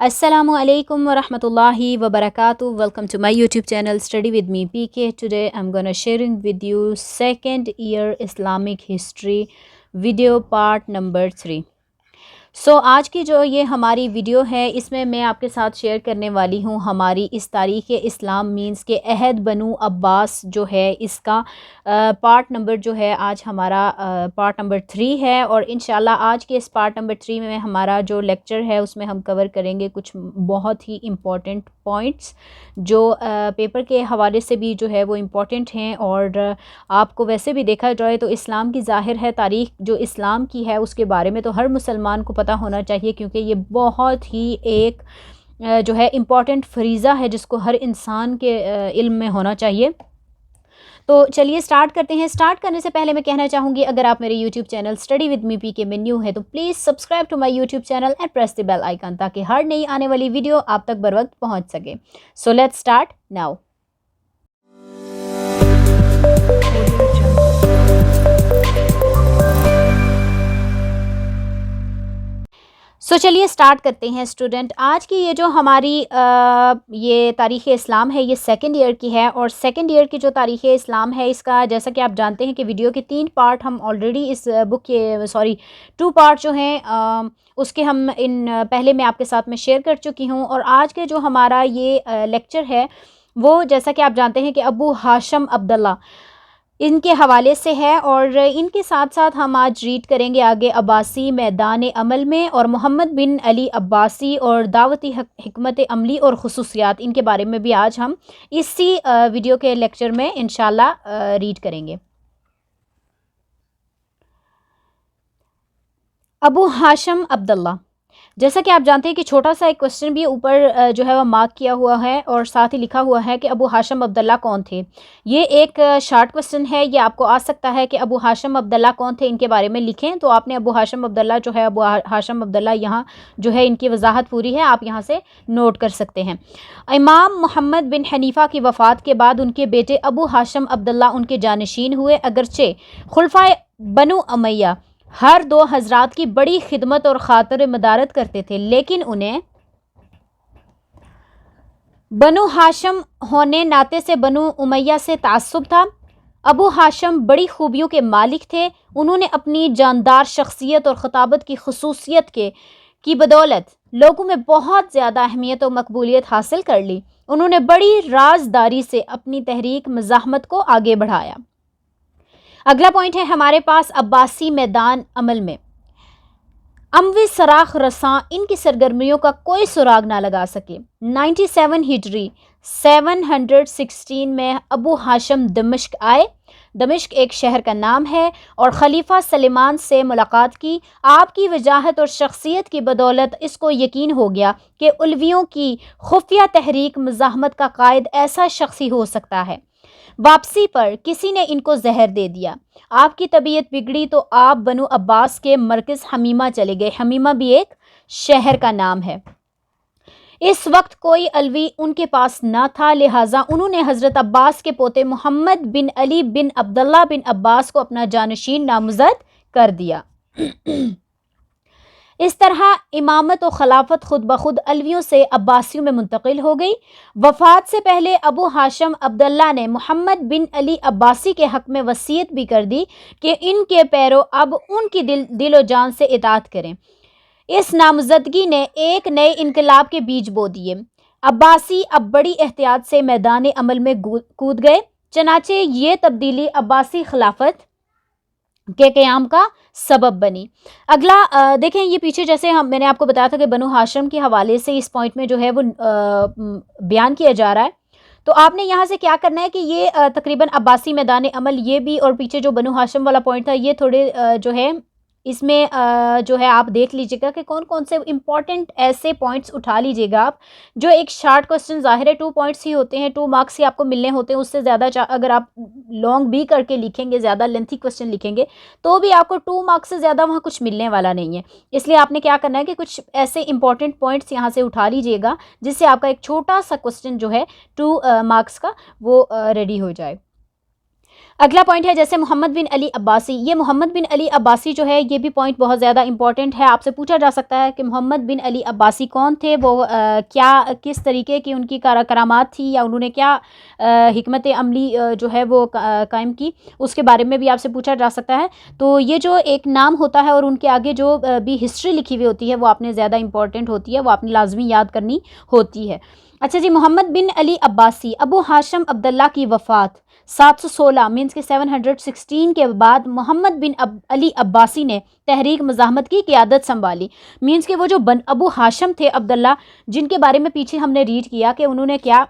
Assalamu alaikum wa rahmatullahi wa barakatuh. Welcome to my YouTube channel Study with me PK. Today I'm gonna sharing with you second year Islamic history video part number 3. آج کی جو یہ ہماری video ہے اس میں میں آپ کے ساتھ شیئر کرنے والی ہوں ہماری اس تاریخ اسلام مینس کے عہد بنو عباس جو ہے اس کا پارٹ نمبر جو ہے آج ہمارا پارٹ نمبر 3 ہے، اور انشاءاللہ آج کے اس پارٹ نمبر 3 میں ہمارا جو لیکچر ہے اس میں ہم کور کریں گے کچھ بہت ہی امپورٹنٹ پوائنٹس جو پیپر کے حوالے سے بھی جو ہے وہ امپورٹنٹ ہیں، اور آپ کو ویسے بھی دیکھا جائے تو اسلام کی ظاہر ہے تاریخ جو اسلام کی ہے اس کے بارے میں تو ہر مسلمان کو پتہ ہونا چاہیے، کیونکہ یہ بہت ہی ایک جو ہے امپورٹنٹ فریضہ ہے جس کو ہر انسان کے علم میں ہونا چاہیے۔ تو چلیے سٹارٹ کرتے ہیں۔ سٹارٹ کرنے سے پہلے میں کہنا چاہوں گی اگر آپ میرے YouTube channel study with me P K میں نیو ہے تو please subscribe to my YouTube channel and press the bell icon تاکہ ہر نئی آنے والی ویڈیو آپ تک بر وقت پہنچ سکے۔ So let's start now. چلیے سٹارٹ کرتے ہیں اسٹوڈنٹ۔ آج کی یہ جو ہماری یہ تاریخ اسلام ہے یہ سیکنڈ ایئر کی ہے، اور سیکنڈ ایئر کی جو تاریخ اسلام ہے اس کا جیسا کہ آپ جانتے ہیں کہ ویڈیو کے 3 پارٹ ہم آلریڈی اس بک کے 2 پارٹ جو ہیں اس کے ہم پہلے میں آپ کے ساتھ میں شیئر کر چکی ہوں، اور آج کے جو ہمارا یہ لیکچر ہے وہ جیسا کہ آپ جانتے ہیں کہ ابو ہاشم عبداللہ ان کے حوالے سے ہے، اور ان کے ساتھ ساتھ ہم آج ریڈ کریں گے آگے عباسی میدان عمل میں، اور محمد بن علی عباسی اور دعوتی حکمت عملی اور خصوصیات ان کے بارے میں بھی آج ہم اسی ویڈیو کے لیکچر میں انشاءاللہ ریڈ کریں گے۔ ابو ہاشم عبداللہ، جیسا کہ آپ جانتے ہیں کہ چھوٹا سا ایک کوسچن بھی اوپر جو ہے وہ مارک کیا ہوا ہے اور ساتھ ہی لکھا ہوا ہے کہ ابو ہاشم عبداللہ کون تھے۔ یہ ایک شارٹ کوسچن ہے، یہ آپ کو آ سکتا ہے کہ ابو ہاشم عبداللہ کون تھے ان کے بارے میں لکھیں، تو آپ نے ابو ہاشم عبداللہ جو ہے ابو ہاشم عبداللہ یہاں جو ہے ان کی وضاحت پوری ہے، آپ یہاں سے نوٹ کر سکتے ہیں۔ امام محمد بن حنیفہ کی وفات کے بعد ان کے بیٹے ابو ہاشم عبداللہ ان کے جانشین ہوئے، اگرچہ خلفائے بنو امیہ ہر 2 حضرات کی بڑی خدمت اور خاطر مدارت کرتے تھے، لیکن انہیں بنو ہاشم ہونے ناطے سے بنو امیہ سے تعصب تھا۔ ابو ہاشم بڑی خوبیوں کے مالک تھے، انہوں نے اپنی جاندار شخصیت اور خطابت کی خصوصیت کی بدولت لوگوں میں بہت زیادہ اہمیت اور مقبولیت حاصل کر لی۔ انہوں نے بڑی رازداری سے اپنی تحریک مزاحمت کو آگے بڑھایا۔ اگلا پوائنٹ ہے ہمارے پاس عباسی میدان عمل میں۔ اموی سراخ رساں ان کی سرگرمیوں کا کوئی سراغ نہ لگا سکے۔ 97 ہجری 716 میں ابو ہاشم دمشق آئے۔ دمشق ایک شہر کا نام ہے، اور خلیفہ سلیمان سے ملاقات کی۔ آپ کی وجاہت اور شخصیت کی بدولت اس کو یقین ہو گیا کہ علویوں کی خفیہ تحریک مزاحمت کا قائد ایسا شخص ہی ہو سکتا ہے۔ واپسی پر کسی نے ان کو زہر دے دیا، آپ کی طبیعت بگڑی تو آپ بنو عباس کے مرکز حمیمہ چلے گئے۔ حمیمہ بھی ایک شہر کا نام ہے۔ اس وقت کوئی علوی ان کے پاس نہ تھا، لہٰذا انہوں نے حضرت عباس کے پوتے محمد بن علی بن عبداللہ بن عباس کو اپنا جانشین نامزد کر دیا۔ اس طرح امامت و خلافت خود بخود علویوں سے عباسیوں میں منتقل ہو گئی۔ وفات سے پہلے ابو ہاشم عبداللہ نے محمد بن علی عباسی کے حق میں وصیت بھی کر دی کہ ان کے پیرو اب ان کی دل و جان سے اطاعت کریں۔ اس نامزدگی نے ایک نئے انقلاب کے بیج بو دیے۔ عباسی اب بڑی احتیاط سے میدان عمل میں کود گئے، چنانچہ یہ تبدیلی عباسی خلافت کے قیام کا سبب بنی۔ اگلا دیکھیں، یہ پیچھے جیسے میں نے آپ کو بتایا تھا کہ بنو ہاشم کے حوالے سے اس پوائنٹ میں جو ہے وہ بیان کیا جا رہا ہے، تو آپ نے یہاں سے کیا کرنا ہے کہ یہ تقریباً عباسی میدان عمل یہ بھی، اور پیچھے جو بنو ہاشم والا پوائنٹ تھا یہ تھوڑے جو ہے اس میں جو ہے آپ دیکھ لیجئے گا کہ کون کون سے امپورٹنٹ ایسے پوائنٹس اٹھا لیجئے گا آپ، جو ایک شارٹ کوسچن ظاہر ہے 2 پوائنٹس ہی ہوتے ہیں، 2 مارکس ہی آپ کو ملنے ہوتے ہیں، اس سے زیادہ اگر آپ لانگ بھی کر کے لکھیں گے، زیادہ لینتھی کوسچن لکھیں گے تو بھی آپ کو 2 مارکس سے زیادہ وہاں کچھ ملنے والا نہیں ہے۔ اس لیے آپ نے کیا کرنا ہے کہ کچھ ایسے امپورٹنٹ پوائنٹس یہاں سے اٹھا لیجئے گا جس سے آپ کا ایک چھوٹا سا کوسچن جو ہے 2 مارکس کا وہ ریڈی ہو جائے۔ اگلا پوائنٹ ہے جیسے محمد بن علی عباسی. یہ محمد بن علی عباسی جو ہے یہ بھی پوائنٹ بہت زیادہ امپورٹنٹ ہے. آپ سے پوچھا جا سکتا ہے کہ محمد بن علی عباسی کون تھے, وہ کیا کس طریقے کی ان کی کرامات تھی, یا انہوں نے کیا حکمت عملی جو ہے وہ قائم کی, اس کے بارے میں بھی آپ سے پوچھا جا سکتا ہے. تو یہ جو ایک نام ہوتا ہے اور ان کے آگے جو بھی ہسٹری لکھی ہوئی ہوتی ہے وہ آپ نے زیادہ امپورٹنٹ ہوتی ہے, وہ آپ نے لازمی یاد کرنی ہوتی ہے. اچھا جی, محمد بن علی عباسی ابو ہاشم عبداللہ کی وفات 716 مینس کے 716 کے بعد محمد بن علی عباسی نے تحریک مزاحمت کی قیادت سنبھالی. مینس کہ وہ جو ابو ہاشم تھے عبداللہ, جن کے بارے میں پیچھے ہم نے ریڈ کیا کہ انہوں نے کیا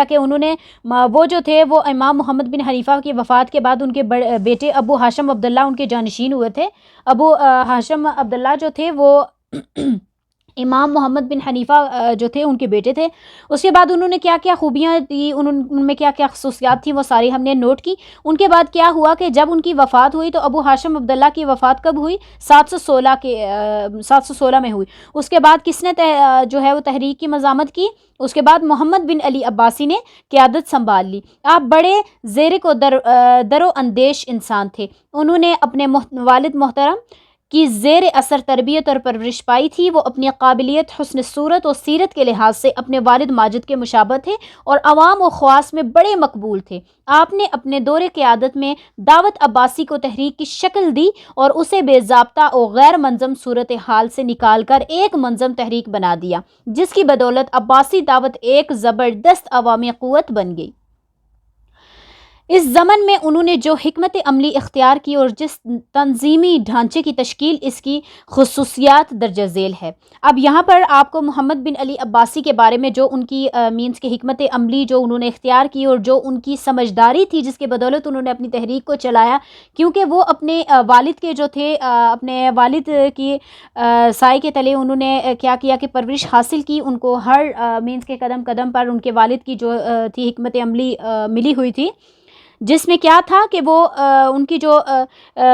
کہ انہوں نے وہ جو تھے وہ امام محمد بن حنیفہ کی وفات کے بعد ان کے بیٹے ابو ہاشم عبداللہ ان کے جانشین ہوئے تھے. ابو ہاشم عبداللہ جو تھے وہ امام محمد بن حنیفہ جو تھے ان کے بیٹے تھے. اس کے بعد انہوں نے کیا کیا خوبیاں تھی, ان میں کیا کیا خصوصیات تھیں, وہ ساری ہم نے نوٹ کی. ان کے بعد کیا ہوا کہ جب ان کی وفات ہوئی تو ابو ہاشم عبداللہ کی وفات کب ہوئی, 716 میں ہوئی. اس کے بعد کس نے جو ہے وہ تحریک کی مزاحمت کی, اس کے بعد محمد بن علی عباسی نے قیادت سنبھال لی. آپ بڑے زیرک و در و اندیش انسان تھے. انہوں نے اپنے والد محترم کی زیر اثر تربیت اور پرورش پائی تھی. وہ اپنی قابلیت, حسن صورت اور سیرت کے لحاظ سے اپنے والد ماجد کے مشابہ تھے اور عوام و خواص میں بڑے مقبول تھے. آپ نے اپنے دور قیادت میں دعوت عباسی کو تحریک کی شکل دی اور اسے بے ضابطہ اور غیر منظم صورت حال سے نکال کر ایک منظم تحریک بنا دیا, جس کی بدولت عباسی دعوت ایک زبردست عوامی قوت بن گئی. اس زمن میں انہوں نے جو حکمت عملی اختیار کی اور جس تنظیمی ڈھانچے کی تشکیل, اس کی خصوصیات درج ذیل ہے. اب یہاں پر آپ کو محمد بن علی عباسی کے بارے میں جو ان کی مینس کے حکمت عملی جو انہوں نے اختیار کی اور جو ان کی سمجھداری تھی جس کے بدولت انہوں نے اپنی تحریک کو چلایا, کیونکہ وہ اپنے والد کے جو تھے, اپنے والد کی سائے کے تلے انہوں نے کیا کیا کہ پرورش حاصل کی. ان کو ہر مینس کے قدم قدم پر ان کے والد کی جو تھی حکمت عملی ملی ہوئی تھی, جس میں کیا تھا کہ وہ ان کی جو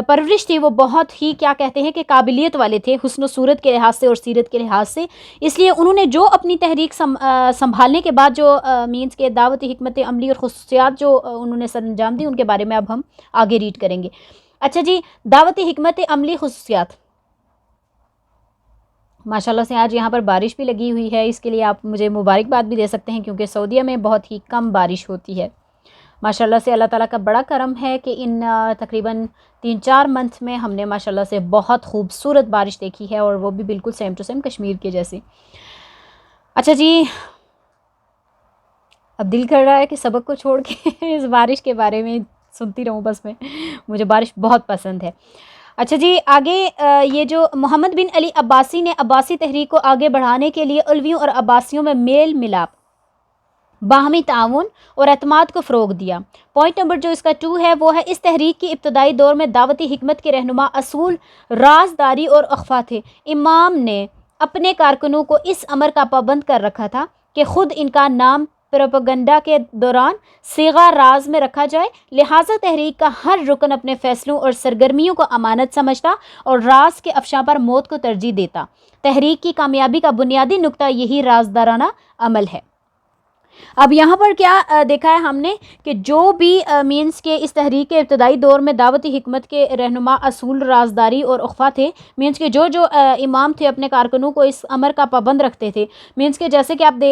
پرورش تھی وہ بہت ہی کیا کہتے ہیں کہ قابلیت والے تھے, حسن و صورت کے لحاظ سے اور سیرت کے لحاظ سے. اس لیے انہوں نے جو اپنی تحریک سنبھالنے کے بعد جو مینس کے دعوتی حکمت عملی اور خصوصیات جو انہوں نے سر انجام دی, ان کے بارے میں اب ہم آگے ریڈ کریں گے. اچھا جی, دعوتی حکمت عملی خصوصیات. ماشاءاللہ سے آج یہاں پر بارش بھی لگی ہوئی ہے, اس کے لیے آپ مجھے مبارکباد بھی دے سکتے ہیں, کیونکہ سعودیہ میں بہت ہی کم بارش ہوتی ہے. ماشاءاللہ سے اللہ تعالیٰ کا بڑا کرم ہے کہ ان تقریباً 3-4 منتھ میں ہم نے ماشاءاللہ سے بہت خوبصورت بارش دیکھی ہے, اور وہ بھی بالکل سیم ٹو سیم کشمیر کے جیسی. اچھا جی, اب دل کر رہا ہے کہ سبق کو چھوڑ کے اس بارش کے بارے میں سنتی رہوں بس میں, مجھے بارش بہت پسند ہے. اچھا جی, آگے یہ جو محمد بن علی عباسی نے عباسی تحریک کو آگے بڑھانے کے لیے علویوں اور عباسیوں میں میل ملاپ, باہمی تعاون اور اعتماد کو فروغ دیا. پوائنٹ نمبر جو اس کا 2 ہے وہ ہے, اس تحریک کی ابتدائی دور میں دعوتی حکمت کے رہنما اصول رازداری اور اخفا تھے. امام نے اپنے کارکنوں کو اس امر کا پابند کر رکھا تھا کہ خود ان کا نام پروپیگنڈا کے دوران صیغہ راز میں رکھا جائے. لہٰذا تحریک کا ہر رکن اپنے فیصلوں اور سرگرمیوں کو امانت سمجھتا اور راز کے افشاں پر موت کو ترجیح دیتا. تحریک کی کامیابی کا بنیادی نقطہ یہی رازدارانہ عمل ہے. اب یہاں پر کیا دیکھا ہے ہم نے کہ جو بھی مینس کے اس تحریک کے ابتدائی دور میں دعوتی حکمت کے رہنما اصول رازداری اور اخفا تھے. مینس کے جو امام تھے اپنے کارکنوں کو اس امر کا پابند رکھتے تھے. مینس کے جیسے کہ آپ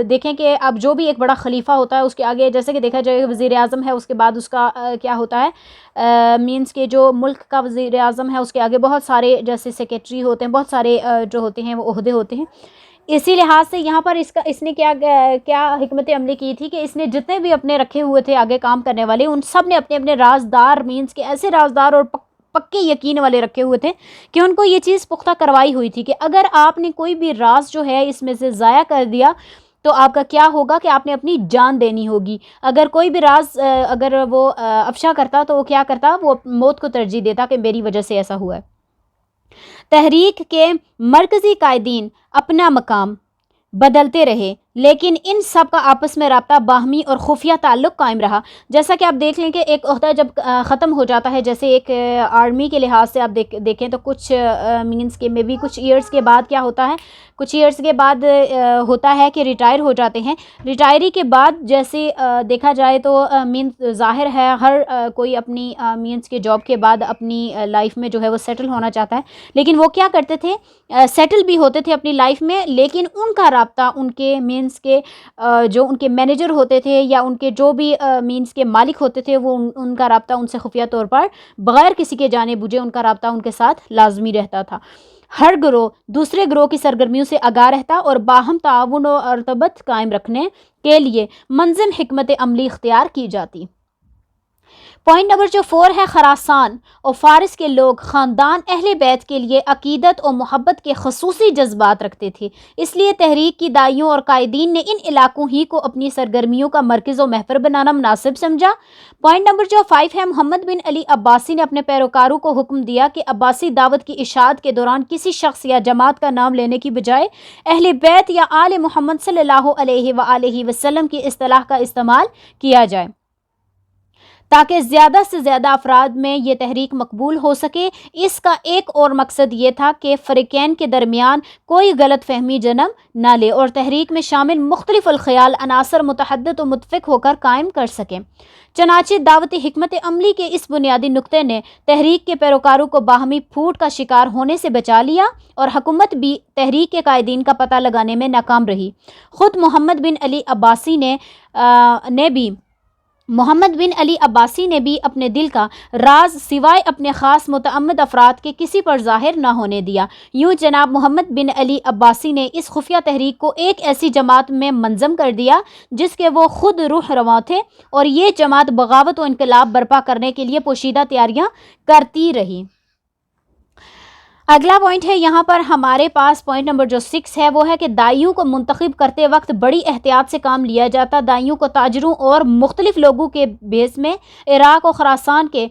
دیکھیں کہ اب جو بھی ایک بڑا خلیفہ ہوتا ہے اس کے آگے جیسے کہ دیکھا جائے وزیر اعظم ہے, اس کے بعد اس کا کیا ہوتا ہے مینس کے جو ملک کا وزیر اعظم ہے اس کے آگے بہت سارے جیسے سیکریٹری ہوتے ہیں, بہت سارے جو ہوتے ہیں وہ عہدے ہوتے ہیں. اسی لحاظ سے یہاں پر اس نے کیا حکمت عملی کی تھی کہ اس نے جتنے بھی اپنے رکھے ہوئے تھے آگے کام کرنے والے, ان سب نے اپنے اپنے رازدار مینس کے ایسے رازدار اور پکے یقین والے رکھے ہوئے تھے کہ ان کو یہ چیز پختہ کروائی ہوئی تھی کہ اگر آپ نے کوئی بھی راز جو ہے اس میں سے ضائع کر دیا تو آپ کا کیا ہوگا کہ آپ نے اپنی جان دینی ہوگی. اگر کوئی بھی راز اگر وہ افشا کرتا تو وہ کیا کرتا, وہ موت کو ترجیح دیتا کہ میری وجہ سے ایسا ہوا ہے. تحریک کے مرکزی قائدین اپنا مقام بدلتے رہے, لیکن ان سب کا آپس میں رابطہ باہمی اور خفیہ تعلق قائم رہا. جیسا کہ آپ دیکھ لیں کہ ایک عہدہ جب ختم ہو جاتا ہے، جیسے ایک آرمی کے لحاظ سے آپ دیکھیں تو کچھ مینس کے میں بھی کچھ ایئرس کے بعد کیا ہوتا ہے، کچھ ایئرس کے بعد ہوتا ہے کہ ریٹائر ہو جاتے ہیں. ریٹائری کے بعد جیسے دیکھا جائے تو مینس ظاہر ہے ہر کوئی اپنی مینس کے جاب کے بعد اپنی لائف میں جو ہے وہ سیٹل ہونا چاہتا ہے. لیکن وہ کیا کرتے تھے، سیٹل بھی ہوتے تھے اپنی لائف میں، لیکن ان کا رابطہ ان کے مینس کے جو ان کے مینیجر ہوتے تھے یا ان کے جو بھی مینس کے مالک ہوتے تھے، وہ ان کا رابطہ ان سے خفیہ طور پر بغیر کسی کے جانے بوجھے ان کا رابطہ ان کے ساتھ لازمی رہتا تھا. ہر گروہ دوسرے گروہ کی سرگرمیوں سے آگاہ رہتا اور باہم تعاون و ارتباط قائم رکھنے کے لیے منظم حکمت عملی اختیار کی جاتی. پوائنٹ نمبر جو 4 ہے، خراسان اور فارس کے لوگ خاندان اہل بیت کے لیے عقیدت اور محبت کے خصوصی جذبات رکھتے تھے، اس لیے تحریک کی داعیوں اور قائدین نے ان علاقوں ہی کو اپنی سرگرمیوں کا مرکز و محور بنانا مناسب سمجھا. پوائنٹ نمبر جو 5 ہے، محمد بن علی عباسی نے اپنے پیروکاروں کو حکم دیا کہ عباسی دعوت کی اشاعت کے دوران کسی شخص یا جماعت کا نام لینے کی بجائے اہل بیت یا آل محمد صلی اللہ علیہ وآلہ وسلم کی اصطلاح کا استعمال کیا جائے تاکہ زیادہ سے زیادہ افراد میں یہ تحریک مقبول ہو سکے. اس کا ایک اور مقصد یہ تھا کہ فریقین کے درمیان کوئی غلط فہمی جنم نہ لے اور تحریک میں شامل مختلف الخیال عناصر متحدث و متفق ہو کر قائم کر سکیں. چنانچہ دعوت حکمت عملی کے اس بنیادی نقطے نے تحریک کے پیروکاروں کو باہمی پھوٹ کا شکار ہونے سے بچا لیا اور حکومت بھی تحریک کے قائدین کا پتہ لگانے میں ناکام رہی. خود محمد بن علی عباسی نے بھی اپنے دل کا راز سوائے اپنے خاص متعمد افراد کے کسی پر ظاہر نہ ہونے دیا. یوں جناب محمد بن علی عباسی نے اس خفیہ تحریک کو ایک ایسی جماعت میں منظم کر دیا جس کے وہ خود روح رواں تھے، اور یہ جماعت بغاوت و انقلاب برپا کرنے کے لیے پوشیدہ تیاریاں کرتی رہی. اگلا پوائنٹ ہے، یہاں پر ہمارے پاس پوائنٹ نمبر جو 6 ہے وہ ہے کہ داعیوں کو منتخب کرتے وقت بڑی احتیاط سے کام لیا جاتا. داعیوں کو تاجروں اور مختلف لوگوں کے بیس میں عراق اور خراسان کے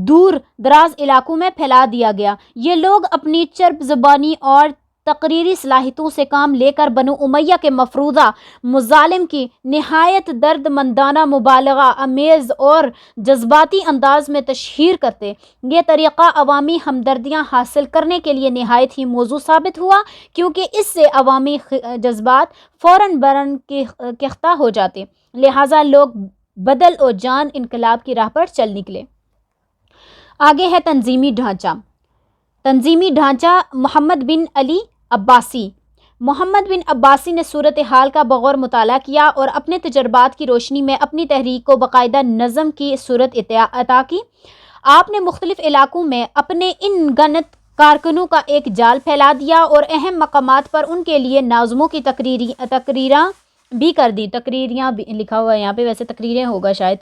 دور دراز علاقوں میں پھیلا دیا گیا. یہ لوگ اپنی چرب زبانی اور تقریری صلاحیتوں سے کام لے کر بنو امیہ کے مفروضہ مظالم کی نہایت درد مندانہ مبالغہ امیز اور جذباتی انداز میں تشہیر کرتے. یہ طریقہ عوامی ہمدردیاں حاصل کرنے کے لیے نہایت ہی موزوں ثابت ہوا، کیونکہ اس سے عوامی جذبات فوراً برن کختہ ہو جاتے، لہٰذا لوگ بدل و جان انقلاب کی راہ پر چل نکلے. آگے ہے تنظیمی ڈھانچہ. محمد بن عباسی نے صورتحال کا بغور مطالعہ کیا اور اپنے تجربات کی روشنی میں اپنی تحریک کو باقاعدہ نظم کی صورت عطا کی. آپ نے مختلف علاقوں میں اپنے ان گنت کارکنوں کا ایک جال پھیلا دیا اور اہم مقامات پر ان کے لیے ناظموں کی تقریراں بھی کر دی. تقریریاں بھی لکھا ہوا ہے یہاں پہ، ویسے تقریریں ہوگا شاید،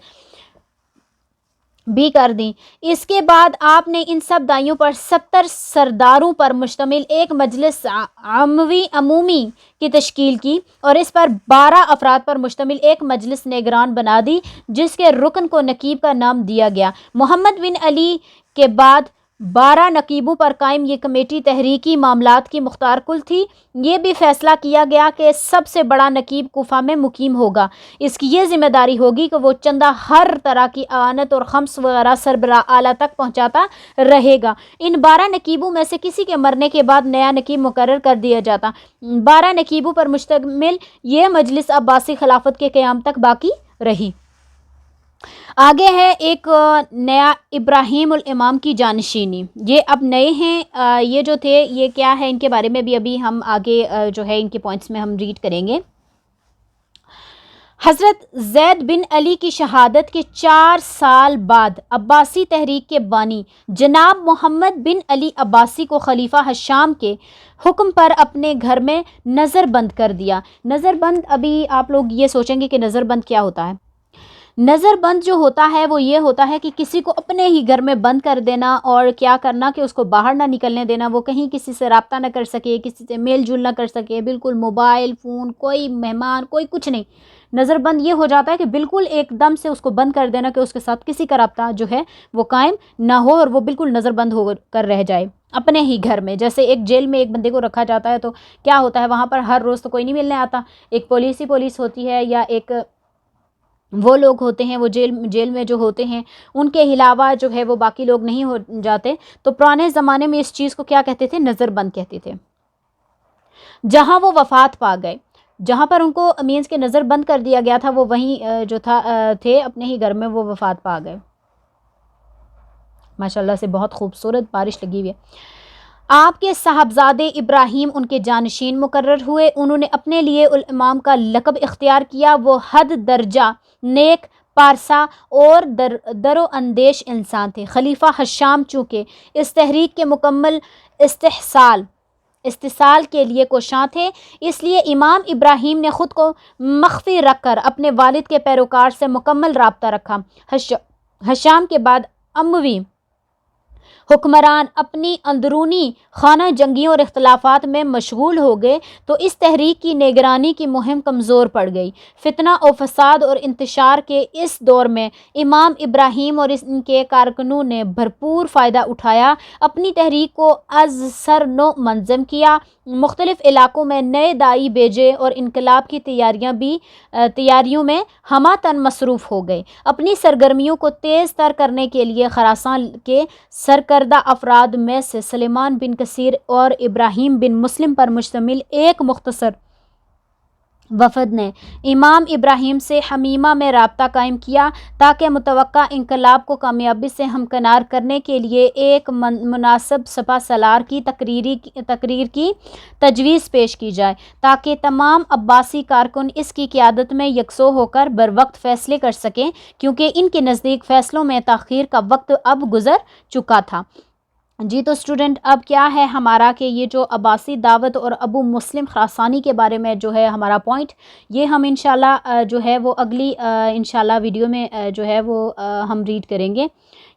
بھی کر دیں. اس کے بعد آپ نے ان سب دائیوں پر 70 سرداروں پر مشتمل ایک مجلس عمومی کی تشکیل کی اور اس پر 12 افراد پر مشتمل ایک مجلس نگران بنا دی، جس کے رکن کو نقیب کا نام دیا گیا. محمد بن علی کے بعد 12 نقیبوں پر قائم یہ کمیٹی تحریکی معاملات کی مختار کل تھی. یہ بھی فیصلہ کیا گیا کہ سب سے بڑا نقیب کوفہ میں مقیم ہوگا. اس کی یہ ذمہ داری ہوگی کہ وہ چندہ ہر طرح کی اعانت اور خمس وغیرہ سربراہ اعلیٰ تک پہنچاتا رہے گا. ان 12 نقیبوں میں سے کسی کے مرنے کے بعد نیا نقیب مقرر کر دیا جاتا. 12 نقیبوں پر مشتمل یہ مجلس عباسی خلافت کے قیام تک باقی رہی. آگے ہے ایک نیا ابراہیم الامام کی جانشینی. یہ اب نئے ہیں، یہ جو تھے یہ کیا ہے ان کے بارے میں بھی ابھی ہم آگے جو ہے ان کے پوائنٹس میں ہم ریڈ کریں گے. حضرت زید بن علی کی شہادت کے 4 سال بعد عباسی تحریک کے بانی جناب محمد بن علی عباسی کو خلیفہ ہشام کے حکم پر اپنے گھر میں نظر بند کر دیا. نظر بند، ابھی آپ لوگ یہ سوچیں گے کہ نظر بند کیا ہوتا ہے. نظر بند جو ہوتا ہے وہ یہ ہوتا ہے کہ کسی کو اپنے ہی گھر میں بند کر دینا اور کیا کرنا کہ اس کو باہر نہ نکلنے دینا، وہ کہیں کسی سے رابطہ نہ کر سکے، کسی سے میل جول نہ کر سکے، بالکل موبائل فون، کوئی مہمان، کوئی کچھ نہیں. نظر بند یہ ہو جاتا ہے کہ بالکل ایک دم سے اس کو بند کر دینا کہ اس کے ساتھ کسی کا رابطہ جو ہے وہ قائم نہ ہو اور وہ بالکل نظر بند ہو کر رہ جائے. اپنے ہی گھر میں. جیسے ایک جیل میں ایک بندے کو رکھا جاتا ہے تو کیا ہوتا ہے وہاں پر ہر روز تو کوئی نہیں ملنے آتا, ایک پولیس ہوتی ہے یا ایک وہ لوگ ہوتے ہیں, وہ جیل میں جو ہوتے ہیں ان کے علاوہ جو ہے وہ باقی لوگ نہیں ہو جاتے. تو پرانے زمانے میں اس چیز کو کیا کہتے تھے, نظر بند کہتے تھے. جہاں وہ وفات پا گئے, جہاں پر ان کو مینس کے نظر بند کر دیا گیا تھا, وہ وہیں جو تھے اپنے ہی گھر میں وہ وفات پا گئے. ماشاءاللہ سے بہت خوبصورت بارش لگی ہوئی ہے. آپ کے صاحبزادے ابراہیم ان کے جانشین مقرر ہوئے. انہوں نے اپنے لیے الامام کا لقب اختیار کیا. وہ حد درجہ نیک, پارسا اور در و اندیش انسان تھے. خلیفہ حشام چونکہ اس تحریک کے مکمل استحصال کے لیے کوشاں تھے, اس لیے امام ابراہیم نے خود کو مخفی رکھ کر اپنے والد کے پیروکار سے مکمل رابطہ رکھا. حشام کے بعد اموی حکمران اپنی اندرونی خانہ جنگیوں اور اختلافات میں مشغول ہو گئے تو اس تحریک کی نگرانی کی مہم کمزور پڑ گئی. فتنہ و فساد اور انتشار کے اس دور میں امام ابراہیم اور ان کے کارکنوں نے بھرپور فائدہ اٹھایا, اپنی تحریک کو از سر نو منظم کیا. مختلف علاقوں میں نئے داعی بھیجے اور انقلاب کی تیاریوں میں ہمہ تن مصروف ہو گئے. اپنی سرگرمیوں کو تیز تر کرنے کے لیے خراسان کے سرکردہ افراد میں سے سلیمان بن کثیر اور ابراہیم بن مسلم پر مشتمل ایک مختصر وفد نے امام ابراہیم سے حمیمہ میں رابطہ قائم کیا تاکہ متوقع انقلاب کو کامیابی سے ہمکنار کرنے کے لیے ایک مناسب سپہ سالار کی تقریر کی تجویز پیش کی جائے, تاکہ تمام عباسی کارکن اس کی قیادت میں یکسو ہو کر بروقت فیصلے کر سکیں, کیونکہ ان کے نزدیک فیصلوں میں تاخیر کا وقت اب گزر چکا تھا. جی تو اسٹوڈنٹ اب کیا ہے ہمارا کہ یہ جو عباسی دعوت اور ابو مسلم خراسانی کے بارے میں جو ہے ہمارا پوائنٹ, یہ ہم انشاءاللہ جو ہے وہ اگلی انشاءاللہ ویڈیو میں جو ہے وہ ہم ریڈ کریں گے.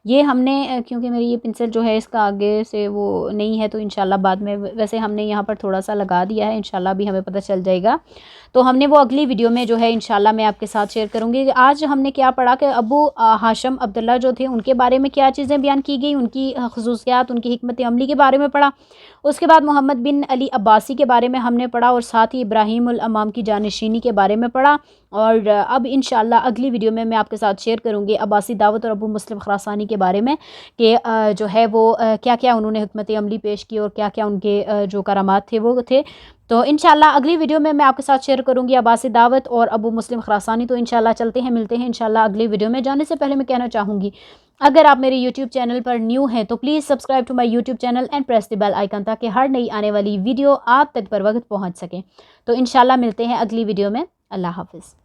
یہ ہم نے کیونکہ میری یہ پنسل جو ہے اس کا آگے سے وہ نہیں ہے تو انشاءاللہ بعد میں, ویسے ہم نے یہاں پر تھوڑا سا لگا دیا ہے, انشاءاللہ بھی ہمیں پتہ چل جائے گا. تو ہم نے وہ اگلی ویڈیو میں جو ہے انشاءاللہ میں آپ کے ساتھ شیئر کروں گی. آج ہم نے کیا پڑھا کہ ابو ہاشم عبداللہ جو تھے ان کے بارے میں کیا چیزیں بیان کی گئی, ان کی خصوصیات, ان کی حکمت عملی کے بارے میں پڑھا. اس کے بعد محمد بن علی عباسی کے بارے میں ہم نے پڑھا, اور ساتھ ہی ابراہیم الامام کی جانشینی کے بارے میں پڑھا. اور اب انشاءاللہ اگلی ویڈیو میں آپ کے ساتھ شیئر کروں گی عباسی دعوت اور ابو مسلم خراسانی کے بارے میں کہ جو ہے وہ کیا کیا انہوں نے حکمت عملی پیش کی اور کیا کیا ان کے جو کرامات تھے وہ تھے. تو انشاءاللہ اگلی ویڈیو میں آپ کے ساتھ شیئر کروں گی عباسی دعوت اور ابو مسلم خراسانی. تو انشاءاللہ چلتے ہیں, ملتے ہیں انشاءاللہ اگلی ویڈیو میں. جانے سے پہلے میں کہنا چاہوں گی اگر آپ میرے یوٹیوب چینل پر نیو ہیں تو please subscribe to my YouTube channel and press the bell icon, تاکہ ہر نئی آنے والی ویڈیو آپ تک پر وقت پہنچ سکیں. تو انشاءاللہ ملتے ہیں اگلی ویڈیو میں. اللہ حافظ.